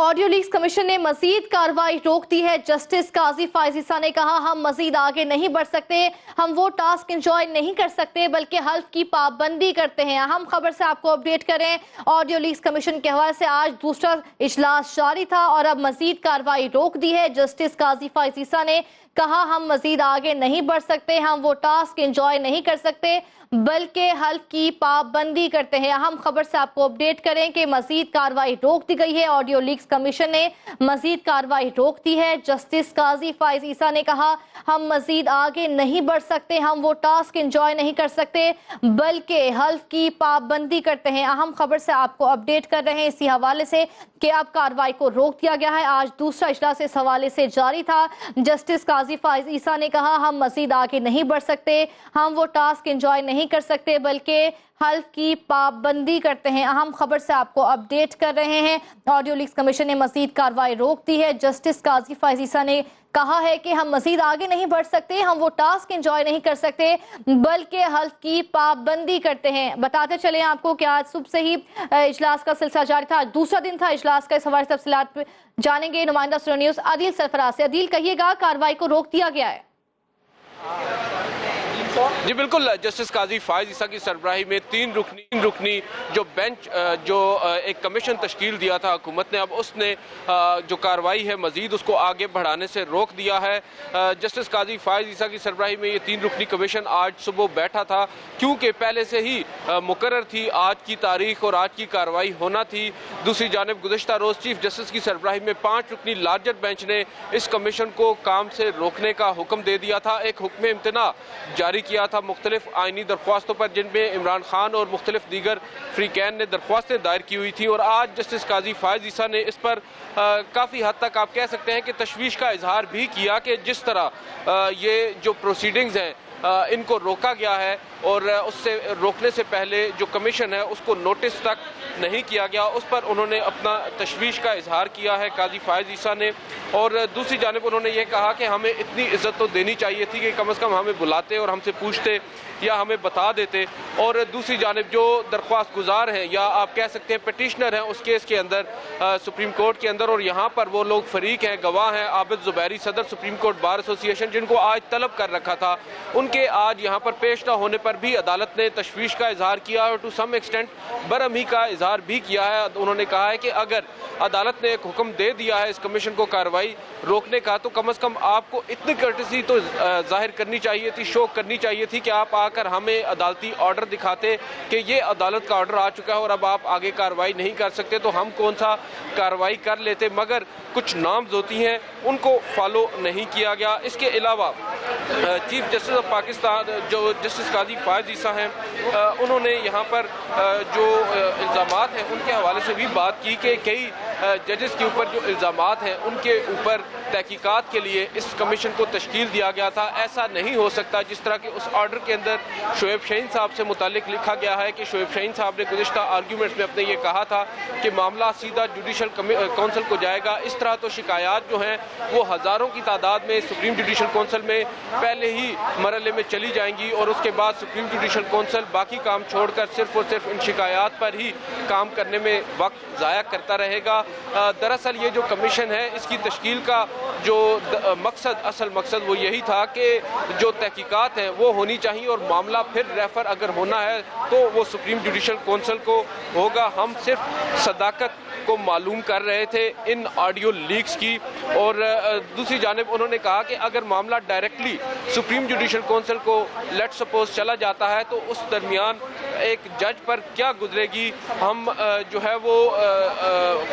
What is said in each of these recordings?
Audio leaks commission ने मजीद कार्रवाई रोक दी है। जस्टिस काजी फायज ईसा ने कहा, हम मजीद आगे नहीं बढ़ सकते, हम वो टास्क इंजॉय नहीं कर सकते बल्कि हल्फ की पाबंदी करते हैं। अहम खबर से आपको अपडेट करें, ऑडियो लीक्स कमीशन के हवाले से आज दूसरा इजलास जारी था और अब मजीद कार्रवाई रोक दी है। जस्टिस काजी फायज ईसा ने कहा, हम मजीद आगे नहीं बढ़ सकते, हम वो टास्क इंजॉय नहीं कर सकते बल्कि हल्फ की पाबंदी करते हैं। अहम खबर से आपको अपडेट करें कि मजीद कार्रवाई रोक दी गई है। ऑडियो लीक्स कमीशन ने मजीद कार्रवाई रोक दी है। जस्टिस काजी फायज ईसा ने कहा, हम मजीद आगे नहीं बढ़ सकते, हम वो टास्क इंजॉय नहीं कर सकते बल्कि हल्फ की पाबंदी करते हैं। अहम खबर से आपको अपडेट कर रहे हैं इसी हवाले से कि अब कार्रवाई को रोक दिया गया है। आज दूसरा इजलास इस हवाले से जारी था। जस्टिस काजी फायज ईसा ने कहा, हम मजीद आगे नहीं बढ़ सकते, हम वो टास्क इंजॉय नहीं कर सकते बल्कि हल्फ की पाबंदी करते हैं। अहम खबर से आपको अपडेट कर रहे हैं, ऑडियो लीक्स कमीशन ने मजीद कार्रवाई रोक दी है। जस्टिस काजी फायज ईसा ने कहा है कि हम मजीद आगे नहीं बढ़ सकते, हम वो टास्क एंजॉय नहीं कर सकते बल्कि हल्फ की पाबंदी करते हैं। बताते चले आपको कि आज सुबह से ही इजलास का सिलसिला जारी था। आज दूसरा दिन था इजलास का। इस हवाले से तफसीलात जानेंगे नुमाइंदा सुनो न्यूज़ अदील सरफराज से। अदील, कहिएगा, कार्रवाई को रोक दिया गया है? जी बिल्कुल, जस्टिस काजी फायज ईसा की सरबराही में तीन रुकनी जो बेंच जो एक कमीशन तश्कील दिया था हुकूमत ने, अब उसने जो कार्रवाई है मजीद उसको आगे बढ़ाने से रोक दिया है। जस्टिस काजी फायज ईसा की सरबराही में ये तीन रुकनी कमीशन आज सुबह बैठा था क्योंकि पहले से ही मुकर्रर थी आज की तारीख और आज की कार्रवाई होना थी। दूसरी जानिब गुज़श्ता रोज़ चीफ जस्टिस की सरबराही में 5 रुकनी लार्जर बेंच ने इस कमीशन को काम से रोकने का हुक्म दे दिया था। एक हुक्म इम्तना जारी किया था मुख्तलिफ आइनी दरख्वास्तों पर जिनमें इमरान खान और मुख्तलिफ दीगर फ्रीकैन ने दरख्वास्तें दायर की हुई थी और आज जस्टिस काजी फायज ईसा ने इस पर काफ़ी हद तक आप कह सकते हैं कि तशवीश का इजहार भी किया कि जिस तरह ये जो प्रोसीडिंग्स हैं इनको रोका गया है और उससे रोकने से पहले जो कमीशन है उसको नोटिस तक नहीं किया गया, उस पर उन्होंने अपना तशवीश का इजहार किया है काजी फायज ईसा ने। और दूसरी जानिब उन्होंने ये कहा कि हमें इतनी इज्जत तो देनी चाहिए थी कि कम से कम हमें बुलाते और हमसे पूछते या हमें बता देते। और दूसरी जानिब जो दरख्वास्त गुजार हैं या आप कह सकते हैं पटिशनर हैं उस केस के अंदर सुप्रीम कोर्ट के अंदर, और यहाँ पर वो लोग फरीक हैं, गवाह हैं, आबिद ज़ुबैरी सदर सुप्रीम कोर्ट बार एसोसिएशन, जिनको आज तलब कर रखा था, उनके आज यहाँ पर पेश न होने पर भी अदालत ने तशवीश का इजहार किया और टू सम एक्सटेंट बरहमी का इजहार भी किया है। उन्होंने कहा है कि अगर अदालत ने एक हुक्म दे दिया है इस कमीशन को कार्रवाई रोकने का तो कम से कम आपको इतनी कर्टसी तो जाहिर करनी चाहिए थी, शो करनी चाहिए थी कि आप आकर हमें अदालती ऑर्डर दिखाते कि ये अदालत का ऑर्डर आ चुका है और अब आप आगे कार्रवाई नहीं कर सकते, तो हम कौन सा कार्रवाई कर लेते। मगर कुछ नॉर्म्स होती हैं उनको फॉलो नहीं किया गया। इसके अलावा चीफ जस्टिस ऑफ पाकिस्तान जो जस्टिस काजी फायज ईसा हैं उन्होंने यहाँ पर जो इल्ज़ामात हैं उनके हवाले से भी बात की कि कई जजेस के ऊपर जो इल्ज़ामात हैं उनके ऊपर तहकीकात के लिए इस कमीशन को तश्कील दिया गया था। ऐसा नहीं हो सकता जिस तरह के उस ऑर्डर के अंदर शोएब शाहीन साहब से मुतालिक लिखा गया है कि शोएब शाहीन साहब ने गुज़श्ता आर्ग्यूमेंट्स में अपने ये कहा था कि मामला सीधा जुडिशल कौंसिल को जाएगा। इस तरह तो शिकायत जो हैं वो हज़ारों की तादाद में सुप्रीम जुडिशल कौंसिल में पहले ही मरहले में चली जाएंगी और उसके बाद सुप्रीम जुडिशल कौंसिल बाकी काम छोड़कर सिर्फ और सिर्फ इन शिकायत पर ही काम करने में वक्त ज़ाया करता रहेगा। दरअसल ये जो कमीशन है इसकी तश्कील का जो असल मकसद वो यही था कि जो तहकीकात हैं वो होनी चाहिए और मामला फिर रेफर अगर होना है तो वो सुप्रीम जुडिशल कौंसिल को होगा। हम सिर्फ सदाकत को मालूम कर रहे थे इन ऑडियो लीक्स की। और दूसरी जानिब उन्होंने कहा कि अगर मामला डायरेक्टली सुप्रीम जुडिशल कौंसिल को लेट सपोज चला जाता है तो उस दरमियान एक जज पर क्या गुजरेगी। हम जो है वो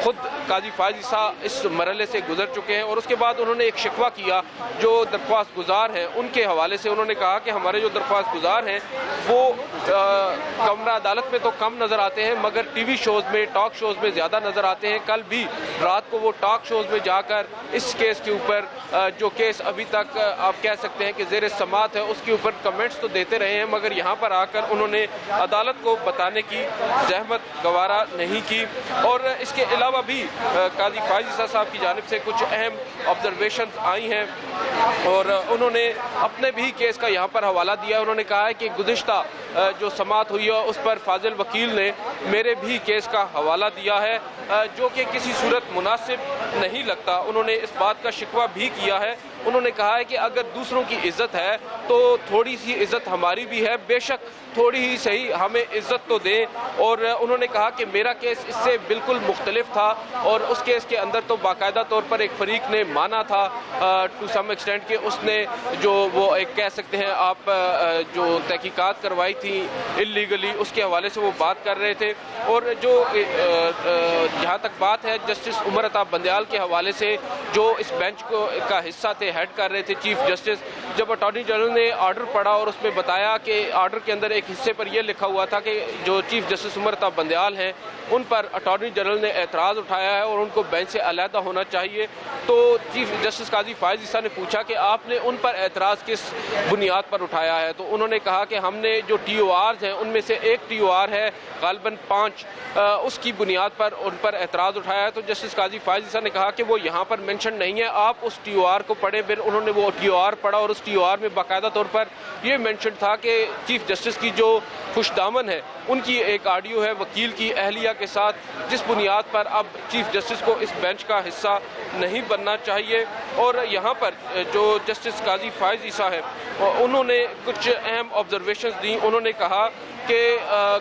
खुद काजी फायज ईसा इस मरहले से गुजर चुके हैं। और उसके बाद उन्होंने एक शिकवा किया जो दरख्वास्त गुजार हैं उनके हवाले से। उन्होंने कहा कि हमारे जो दरख्वास्त गुजार हैं वो कमरा अदालत में तो कम नज़र आते हैं मगर टीवी शोज़ में, टॉक शोज़ में ज़्यादा नज़र आते हैं। कल भी रात को वो टॉक शोज़ में जाकर इस केस के ऊपर जो केस अभी तक आप कह सकते हैं कि ज़ेर समात है उसके ऊपर कमेंट्स तो देते रहे हैं मगर यहाँ पर आकर उन्होंने अदालत को बताने की जहमत गवारा नहीं की। और इसके अलावा भी काजी फायज ईसा साहब की जानिब से कुछ अहम ऑब्जर्वेशन आई हैं और उन्होंने अपने भी केस का यहाँ पर हवाला दिया। उन्होंने कहा है कि गुज़िश्ता जो समाअत हुई है उस पर फाजिल वकील ने मेरे भी केस का हवाला दिया है, जो कि किसी सूरत मुनासिब नहीं लगता। उन्होंने इस बात का शिकवा भी किया है। उन्होंने कहा है कि अगर दूसरों की इज्जत है तो थोड़ी सी इज्जत हमारी भी है, बेशक थोड़ी ही सही हमें इज्जत तो दें। और उन्होंने कहा कि मेरा केस इससे बिल्कुल मुख्तलिफ था और उस केस के अंदर तो बाकायदा तौर पर एक फरीक ने माना था टू सम एक्सटेंट कि उसने जो वो एक कह सकते हैं आप जो तहकीकात करवाई थी इल्लीगली, उसके हवाले से वो बात कर रहे थे। और जो जहाँ तक बात है जस्टिस उमर अताब बंदयाल के हवाले से, जो इस बेंच का हिस्सा थे, हेड कर रहे थे चीफ जस्टिस, जब अटॉर्नी जनरल ने ऑर्डर पढ़ा और उसमें बताया कि ऑर्डर के अंदर एक हिस्से पर यह लिखा हुआ था कि जो चीफ जस्टिस उमर अताब बंदयाल हैं उन पर अटॉर्नी जनरल ने एतराज़ उठाया है और उनको बेंच से अलहदा होना चाहिए, तो चीफ जस्टिस काजी फायज़ ईसा ने पूछा कि आपने उन पर एतराज़ किस बुनियाद पर उठाया है। तो उन्होंने कहा कि हमने जो TORs हैं उनमें से एक TOR है गालिबन 5, उसकी बुनियाद पर उन पर एतराज़ उठाया है। तो जस्टिस काजी फायज़ ईसा ने कहा कि वो यहाँ पर मेंशन नहीं है, आप उस TOR को पढ़ें। फिर उन्होंने वो TOR पढ़ा और उस TOR में बाकायदा तौर पर यह मेंशन था कि चीफ जस्टिस की जो खुशदामन है उनकी एक ऑडियो है वकील की अहलिया के साथ, जिस बुनियाद पर अब चीफ जस्टिस को इस बेंच का हिस्सा नहीं बनना चाहिए। और यहाँ पर जो जस्टिस काजी फायज़ ईसा है उन्होंने कुछ अहम ऑब्जर्वेशंस दी। उन्होंने कहा कि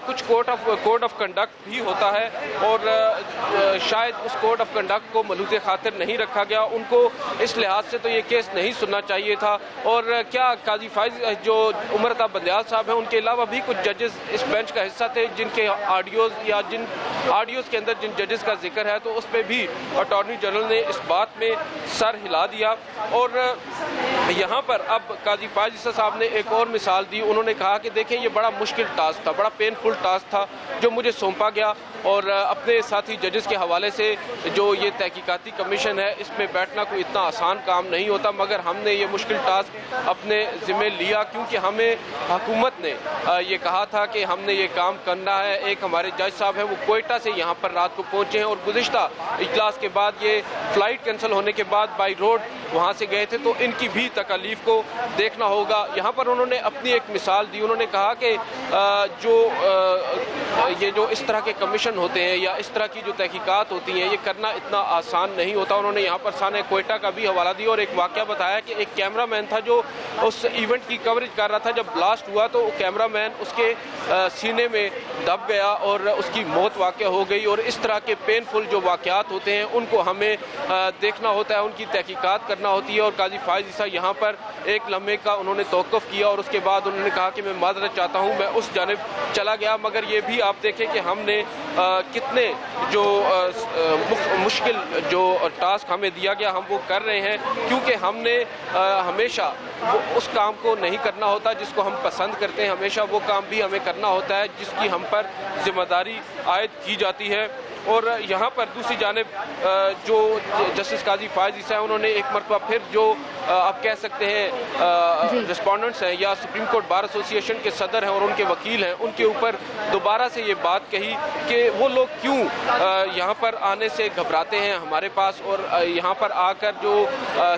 कुछ कोड ऑफ कंडक्ट भी होता है और शायद उस कोड ऑफ कंडक्ट को मलूज़े खातिर नहीं रखा गया, उनको इस लिहाज से तो ये केस नहीं सुनना चाहिए था। और क्या काजी फायज़ जो उमर अताब बंदयाल साहब हैं उनके अलावा भी कुछ जजेस इस बेंच का हिस्सा थे जिनके ऑडियोज़ या जिन ऑडियोज़ के अंदर जिन जजेस का जिक्र है, तो उस पर भी अटॉर्नी जनरल ने इस बात में सर हिला दिया। और यहाँ पर अब काजी फायज़ ईसा साहब ने एक और मिसाल दी। उन्होंने कहा कि देखें ये बड़ा मुश्किल टास्क था, बड़ा पेनफुल टास्क था जो मुझे सौंपा गया और अपने साथी जजेस के हवाले से जो ये तहकीकाती कमीशन है इसमें बैठना कोई इतना आसान काम नहीं होता, मगर हमने ये मुश्किल टास्क अपने ज़िम्मे लिया क्योंकि हमें हुकूमत ने ये कहा था कि हमने ये काम करना है। एक हमारे जज साहब हैं वो कोयटा से यहाँ पर रात को पहुँचे हैं और गुज़िश्ता इजलास के बाद ये फ़्लाइट कैंसिल होने के बाद बाई रोड वहाँ से गए थे, तो इनकी भी तकालीफ को देखना होगा। यहाँ पर उन्होंने अपनी एक मिसाल दी। उन्होंने कहा कि ये जो इस तरह के कमीशन होते हैं या इस तरह की जो तहकीकात होती हैं ये करना इतना आसान नहीं होता। उन्होंने यहाँ पर साने कोयटा का भी हवाला दिया और एक वाक़या बताया कि एक कैमरामैन था जो उस इवेंट की कवरेज कर रहा था। जब ब्लास्ट हुआ तो कैमरामैन उसके सीने में दब गया और उसकी मौत वाक़या हो गई। और इस तरह के पेनफुल जो वाक़यात होते हैं उनको हमें देखना होता है, उनकी तहकीकात करना होती है। और काजी फायज़ ईसा यहाँ पर एक लम्हे का उन्होंने तौक़ुफ़ किया और उसके बाद उन्होंने कहा कि मैं माज़रत चाहता हूँ, मैं उस जानिब चला गया। मगर ये भी आप देखें कि हमने कितने जो मुश्किल जो टास्क हमें दिया गया हम वो कर रहे हैं, क्योंकि हमने हमेशा वो उस काम को नहीं करना होता जिसको हम पसंद करते हैं, हमेशा वो काम भी हमें करना होता है जिसकी हम पर जिम्मेदारी आयद की जाती है। और यहाँ पर दूसरी जानिब जो जस्टिस काजी फायज़ ईसा है उन्होंने एक मरतबा फिर जो आप कह सकते हैं रिस्पोंडेंट्स हैं या सुप्रीम कोर्ट बार एसोसिएशन के सदर हैं और उनके वकील हैं उनके ऊपर दोबारा से ये बात कही कि वो लोग क्यों यहाँ पर आने से घबराते हैं हमारे पास और यहाँ पर आकर जो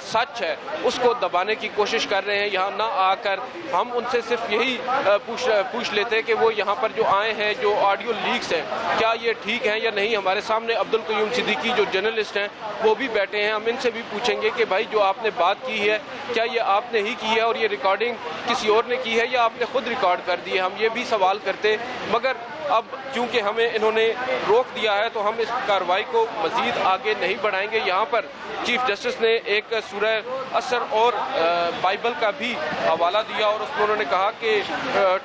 सच है उसको दबाने की कोशिश कर रहे हैं। यहाँ ना आकर हम उनसे सिर्फ यही पूछ लेते हैं कि वो यहाँ पर जो आए हैं जो ऑडियो लीक्स हैं क्या ये ठीक हैं या नहीं। हमारे सामने अब्दुल क़य्यूम सिद्दीकी जो जर्नलिस्ट हैं वो भी बैठे हैं, हम इनसे भी पूछेंगे कि भाई जो आपने बात की है क्या ये आपने ही की है और ये रिकॉर्डिंग किसी और ने की है या आपने खुद रिकॉर्ड कर दी है। हम ये भी सवाल करते, मगर अब क्योंकि हमें इन्होंने रोक दिया है तो हम इस कार्रवाई को मज़ीद आगे नहीं बढ़ाएंगे। यहाँ पर चीफ जस्टिस ने एक सूरह असर और बाइबल का भी हवाला दिया और उसमें उन्होंने कहा कि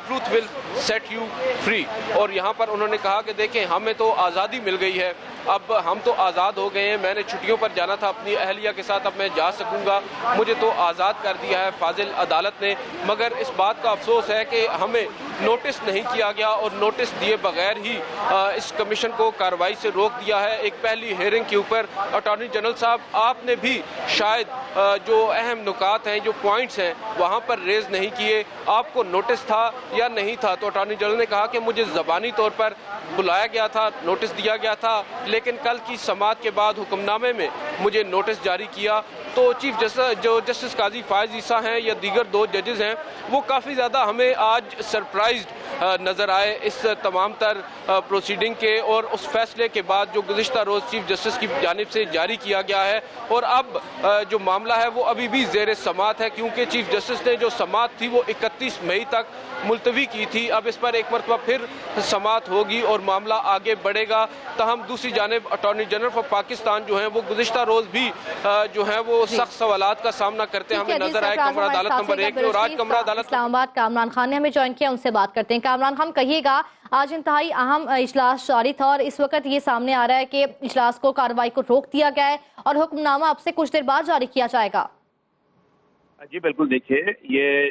truth will set you free. और यहाँ पर उन्होंने कहा कि देखें हमें तो आज़ादी मिल गई है, अब हम तो आज़ाद हो गए हैं। मैंने छुट्टियों पर जाना था अपनी अहलिया के साथ, अब मैं जा सकूँगा, मुझे तो आज़ाद कर दिया है फाजिल अदालत ने। मगर इस बात का अफसोस है कि हमें नोटिस नहीं किया गया और नोटिस दिए बगैर ही इस कमीशन को कार्रवाई से रोक दिया है। एक पहली हेयरिंग के ऊपर अटॉर्नी जनरल साहब आपने भी शायद जो अहम नुकात हैं जो पॉइंट्स हैं वहाँ पर रेज नहीं किए, आपको नोटिस था या नहीं था। तो अटॉर्नी जनरल ने कहा कि मुझे ज़बानी तौर पर बुलाया गया था, नोटिस दिया गया था, लेकिन कल की समाअत के बाद हुक्मनामे में मुझे नोटिस जारी किया। तो चीफ जस्टिस जो जस्टिस काजी फायज़ ईसा हैं या दीगर दो जजेस हैं वो काफ़ी ज़्यादा हमें आज सरप्राइज्ड नज़र आए इस तमाम तर प्रोसीडिंग के और उस फैसले के बाद जो गुज़िश्ता रोज़ चीफ जस्टिस की जानिब से जारी किया गया है। और अब जो मामला है वो अभी भी ज़ेर समाअत है, क्योंकि चीफ जस्टिस ने जो समाअत थी वो 31 मई तक मुलतवी की थी। अब इस पर एक मरतबा फिर समाअत होगी और मामला आगे बढ़ेगा। तहम दूसरी जानिब अटॉर्नी जनरल ऑफ पाकिस्तान जो है वो गुज़िश्ता रोज़ भी जो है वो सख्त सवालात का सामना करते हमें नजर आए कमरा अदालत नंबर 1 में। और आज कमरा अदालत इस्लामाबाद कामरान खान ने हमें ज्वाइन किया, उनसे बात करते हैं। कामरान खान, कहिएगा, आज इंतहाई अहम इजलास जारी था और इस वक्त ये सामने आ रहा है कि इजलास को कार्रवाई को रोक दिया गया है और हुक्मनामा अब से कुछ देर बाद जारी किया जाएगा। जी बिल्कुल, देखिए ये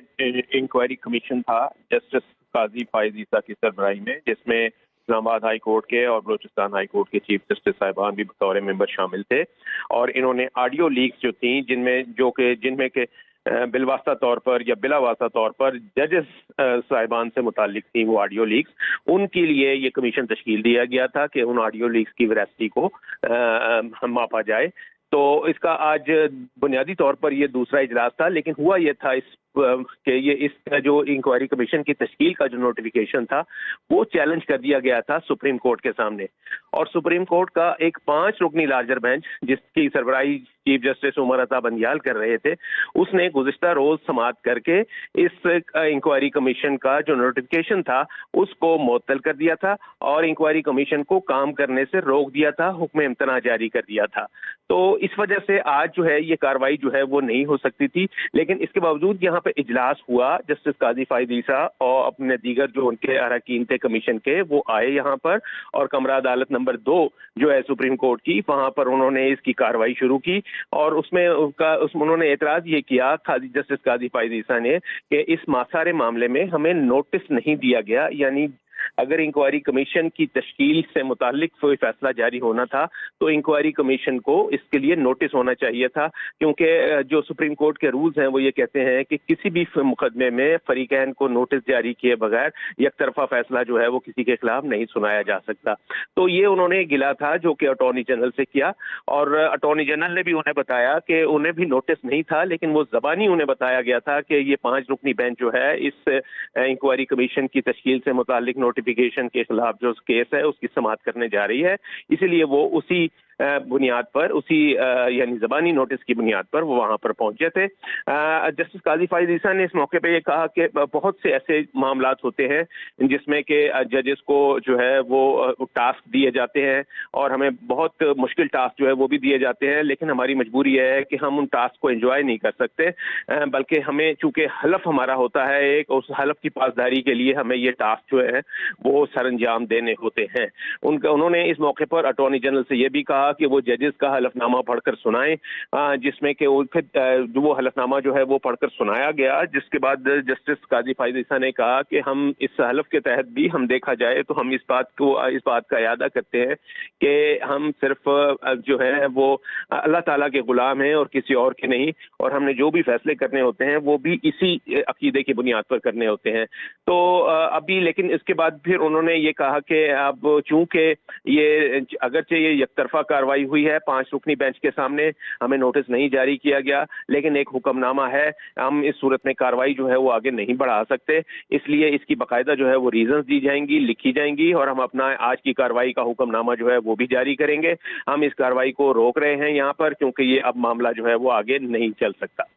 इंक्वायरी कमीशन था जस्टिस काजी फायज ईसा की सरबराही में, जिसमें इस्लामाबाद हाई कोर्ट के और बलूचिस्तान हाई कोर्ट के चीफ जस्टिस साहिबान भी बतौर मेंबर शामिल थे। और इन्होंने ऑडियो लीक्स जो थी जिनमें के बिलवास्ता तौर पर या बिलावास्ता तौर पर जजेस साहिबान से मुतालिक थी वो ऑडियो लीक्स, उनके लिए ये कमीशन तश्कील दिया गया था कि उन ऑडियो लीक्स की वेरासिटी को मापा जाए। तो इसका आज बुनियादी तौर पर ये दूसरा इजलास था, लेकिन हुआ ये था इसका जो इंक्वायरी कमीशन की तश्कील का जो नोटिफिकेशन था वो चैलेंज कर दिया गया था सुप्रीम कोर्ट के सामने। और सुप्रीम कोर्ट का एक 5 रुकनी लार्जर बेंच, जिसकी सरबराही चीफ जस्टिस उमर अता बंदियाल कर रहे थे, उसने गुज़िश्ता रोज समाअत करके इस इंक्वायरी कमीशन का जो नोटिफिकेशन था उसको मुअत्तल कर दिया था और इंक्वायरी कमीशन को काम करने से रोक दिया था, हुक्म इम्तना जारी कर दिया था। तो इस वजह से आज जो है ये कार्रवाई जो है वो नहीं हो सकती थी, लेकिन इसके बावजूद यहाँ पे इजलास हुआ। जस्टिस काजी फायज ईसा और अपने दीगर जो उनके अरकान थे कमीशन के, वो आए यहाँ पर और कमरा अदालत नंबर 2 जो है सुप्रीम कोर्ट की, वहां पर उन्होंने इसकी कार्रवाई शुरू की। और उसमें उन्होंने एतराज ये किया जस्टिस काजी फायज ईसा ने कि इस सारे मामले में हमें नोटिस नहीं दिया गया, यानी अगर इंक्वायरी कमीशन की तश्कील से मुतालिक कोई फैसला जारी होना था तो इंक्वायरी कमीशन को इसके लिए नोटिस होना चाहिए था, क्योंकि जो सुप्रीम कोर्ट के रूल्स हैं वो ये कहते हैं कि किसी भी मुकदमे में फरीकैन को नोटिस जारी किए बगैर एक तरफा फैसला जो है वो किसी के खिलाफ नहीं सुनाया जा सकता। तो ये उन्होंने गिला था जो कि अटॉर्नी जनरल से किया, और अटॉर्नी जनरल ने भी उन्हें बताया कि उन्हें भी नोटिस नहीं था, लेकिन वो ज़बानी उन्हें बताया गया था कि ये 5 रुकनी बेंच जो है इस इंक्वायरी कमीशन की तश्कील से मुतालिक नोटिफिकेशन के खिलाफ जो केस है उसकी समाअत करने जा रही है, इसलिए वो उसी बुनियाद पर, उसी यानी ज़बानी नोटिस की बुनियाद पर वो वहाँ पर पहुंचे थे। जस्टिस काजी फायज ईसा ने इस मौके पे ये कहा कि बहुत से ऐसे मामलात होते हैं जिसमें कि जजेस को जो है वो टास्क दिए जाते हैं और हमें बहुत मुश्किल टास्क जो है वो भी दिए जाते हैं, लेकिन हमारी मजबूरी है कि हम उन टास्क को एंजॉय नहीं कर सकते, बल्कि हमें चूंकि हलफ हमारा होता है एक, उस हलफ की पासदारी के लिए हमें ये टास्क जो है वो सर अंजाम देने होते हैं। उन्होंने इस मौके पर अटॉर्नी जनरल से ये भी कहा कि वो जजेस का हलफनामा पढ़कर सुनाएं, जिसमें कि फिर वो हलफनामा जो है वो पढ़कर सुनाया गया, जिसके बाद जस्टिस काजी फायज ईसा ने कहा कि हम इस हलफ के तहत भी हम देखा जाए तो हम इस बात का इरादा करते हैं कि हम सिर्फ जो है वो अल्लाह ताला के गुलाम हैं और किसी और के नहीं, और हमने जो भी फैसले करने होते हैं वो भी इसी अकीदे की बुनियाद पर करने होते हैं। तो अभी लेकिन इसके बाद फिर उन्होंने ये कहा कि अब चूंकि ये अगरचे ये एकतरफा कार्रवाई हुई है 5 रुकनी बेंच के सामने, हमें नोटिस नहीं जारी किया गया, लेकिन एक हुक्मनामा है, हम इस सूरत में कार्रवाई जो है वो आगे नहीं बढ़ा सकते, इसलिए इसकी बाकायदा जो है वो रीजंस दी जाएंगी, लिखी जाएंगी, और हम अपना आज की कार्रवाई का हुक्मनामा जो है वो भी जारी करेंगे। हम इस कार्रवाई को रोक रहे हैं यहाँ पर क्योंकि ये अब मामला जो है वो आगे नहीं चल सकता।